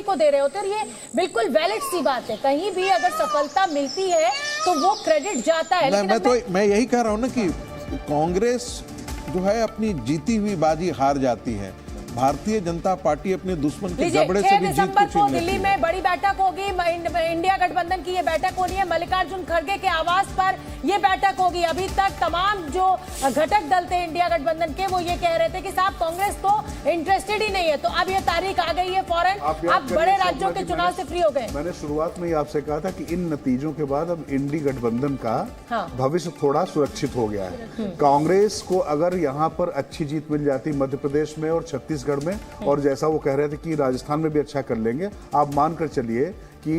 को दे रहे होते हैं। और ये बिल्कुल वैलिड सी बात है, कहीं भी अगर सफलता मिलती है तो वो क्रेडिट जाता है। मैं यही कह रहा हूँ ना कि कांग्रेस जो है अपनी जीती हुई बाजी हार जाती है, भारतीय जनता पार्टी अपने दुश्मन के जबड़े से भी जीत को छीन लेती है। 6 दिसंबर को दिल्ली में बड़ी बैठक होगी, इंडिया गठबंधन की ये बैठक होनी है, मल्लिकार्जुन खड़गे के आवास पर ये बैठक होगी। अभी तक तमाम जो घटक दल थे इंडिया गठबंधन के वो ये कह रहे थे कि साहब कांग्रेस तो इंटरेस्टेड ही नहीं है। तो अब ये तारीख आ गई है फौरन, अब बड़े राज्यों के चुनाव से फ्री हो गए। मैंने शुरुआत में ही आपसे कहा था कि इन नतीजों के बाद अब इंडी गठबंधन का भविष्य थोड़ा सुरक्षित हो गया है। कांग्रेस को अगर यहाँ पर अच्छी जीत मिल जाती मध्य प्रदेश में और छत्तीसगढ़ में, और जैसा वो कह रहे थे कि राजस्थान में भी अच्छा कर लेंगे, आप मानकर चलिए कि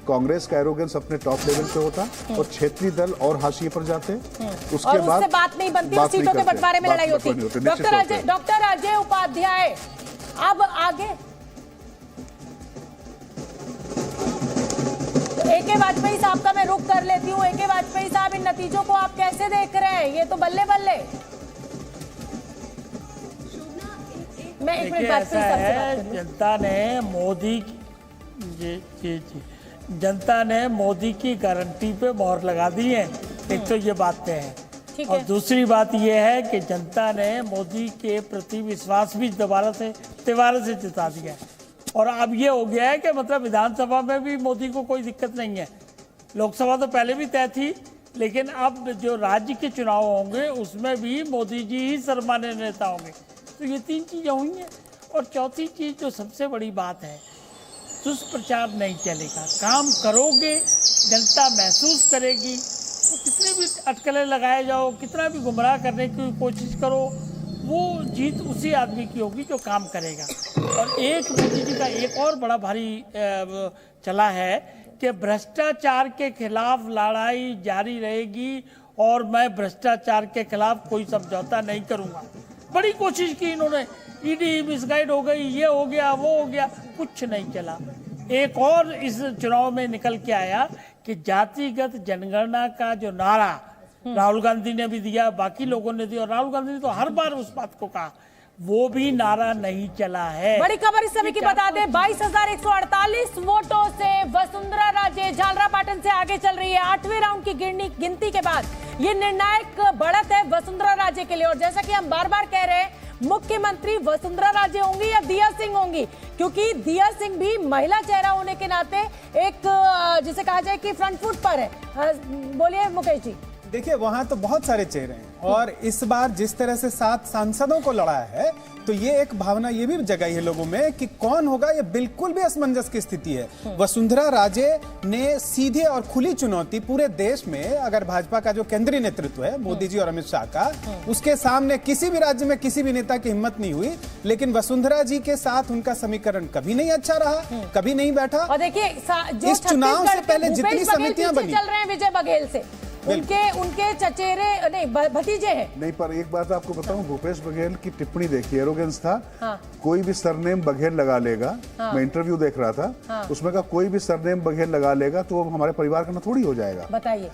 कांग्रेस का एरोगेंस अपने टॉप लेवल पे होता और क्षेत्रीय दल और हाशिए पर जाते। उसके बाद उससे बात नहीं बनती, सीटों के बंटवारे में लड़ाई होती। डॉक्टर अजय उपाध्याय, अब आगे ए.के. वाजपेयी साहब का मैं रुख कर लेती हूँ। ए.के. वाजपेयी साहब, इन नतीजों को आप कैसे देख रहे हैं? ये तो बल्ले बल्ले। मैं एक मिनट ऐसा है, जनता ने मोदी की गारंटी पे मोहर लगा दी है। एक तो ये बातें हैं, और दूसरी बात ये है कि जनता ने मोदी के प्रति विश्वास भी दोबारा से जता दिया है। और अब ये हो गया है कि मतलब विधानसभा में भी मोदी को कोई दिक्कत नहीं है। लोकसभा तो पहले भी तय थी, लेकिन अब जो राज्य के चुनाव होंगे उसमें भी मोदी जी ही सर्वमान्य नेता होंगे। तो ये 3 चीज़ें हुई हैं। और चौथी चीज़ जो सबसे बड़ी बात है, दुष्प्रचार नहीं चलेगा। काम करोगे, जनता महसूस करेगी। तो कितने भी अटकलें लगाए जाओ, कितना भी गुमराह करने की कोशिश करो, वो जीत उसी आदमी की होगी जो काम करेगा। और एक मोदी जी का एक और बड़ा भारी चला है कि भ्रष्टाचार के खिलाफ लड़ाई जारी रहेगी, और मैं भ्रष्टाचार के खिलाफ कोई समझौता नहीं करूँगा। बड़ी कोशिश की इन्होंने, ईडी मिसगाइड हो गई, ये हो गया, वो हो गया, कुछ नहीं चला। एक और इस चुनाव में निकल के आया कि जातिगत जनगणना का जो नारा राहुल गांधी ने भी दिया, बाकी लोगों ने दिया, और राहुल गांधी ने तो हर बार उस बात को कहा, वो भी नारा नहीं चला है। बड़ी खबर इस समय की बता दें, 22,148 वोटों से वसुंधरा राजे झालरापाटन से आगे चल रही है। 8वें राउंड की गिनती के बाद ये निर्णायक बढ़त है वसुंधरा राजे के लिए। और जैसा कि हम बार बार कह रहे हैं, मुख्यमंत्री वसुंधरा राजे होंगी या दिया सिंह होंगी, क्योंकि दिया सिंह भी महिला चेहरा होने के नाते एक जिसे कहा जाए कि फ्रंट फुट पर है। बोलिए मुकेश जी। देखिए, वहां तो बहुत सारे चेहरे हैं, और इस बार जिस तरह से 7 सांसदों को लड़ाया है, तो ये एक भावना ये भी जगाई है लोगों में कि कौन होगा, ये बिल्कुल भी असमंजस की स्थिति है। वसुंधरा राजे ने सीधे और खुली चुनौती पूरे देश में, अगर भाजपा का जो केंद्रीय नेतृत्व है मोदी जी और अमित शाह का, उसके सामने किसी भी राज्य में किसी भी नेता की हिम्मत नहीं हुई। लेकिन वसुंधरा जी के साथ उनका समीकरण कभी नहीं अच्छा रहा, कभी नहीं बैठा। और देखिए, इस चुनाव से पहले जितनी समितियां बनी चल रहे हैं विजय बघेल से, उनके चचेरे नहीं भतीजे हैं। नहीं, पर एक बात आपको बताऊं, भूपेश बघेल की टिप्पणी देखिए, एरोगेंस था। कोई भी सरनेम बघेल लगा लेगा। मैं इंटरव्यू देख रहा था, उसमें का कोई भी सरनेम बघेल लगा लेगा तो वो हमारे परिवार का ना थोड़ी हो जाएगा। बताइए।